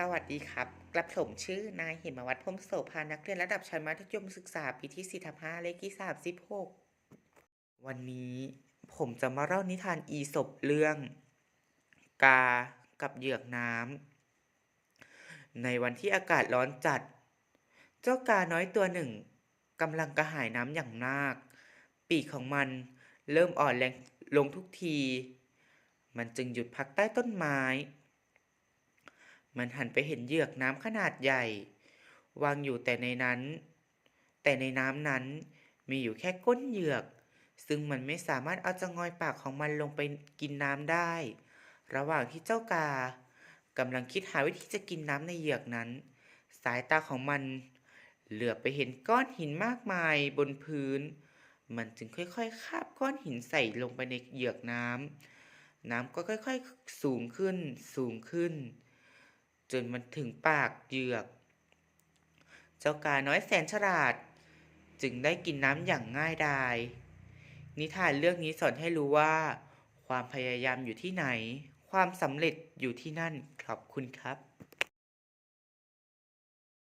สวัสดีครับกระผมชื่อนายหิมวัฒน์พรหมโสภานักเรียนระดับชั้นมัธยมศึกษาปีที่4ทับ5เลขที่36วันนี้ผมจะมาเล่านิทานอีสปเรื่องกากับเหยือกน้ำในวันที่อากาศร้อนจัดเจ้ากาน้อยตัวหนึ่งกำลังกระหายน้ำอย่างมากปีกของมันเริ่มอ่อนแรงลงทุกทีมันจึงหยุดพักใต้ต้นไม้ มันหันไปเห็นเหยือกน้ำขนาดใหญ่วางอยู่แต่ในน้ำนั้นมีอยู่แค่ก้นเหยือกซึ่งมันไม่สามารถเอาจะงอยปากของมันลงไปกินน้ำได้ระหว่างที่เจ้ากากำลังคิดหาวิธีจะกินน้ำในเหยือกนั้นสายตาของมันเหลือบไปเห็นก้อนหินมากมายบนพื้นมันจึงค่อยๆคาบก้อนหินใส่ลงไปในเหยือกน้ำก็ค่อยๆสูงขึ้น จนมันถึงปากเหยือก เจ้ากาน้อยแสนฉลาดจึงได้กินน้ำอย่างง่ายดายนิทานเรื่องนี้สอนให้รู้ว่าความพยายามอยู่ที่ไหนความสำเร็จอยู่ที่นั่นขอบคุณครับ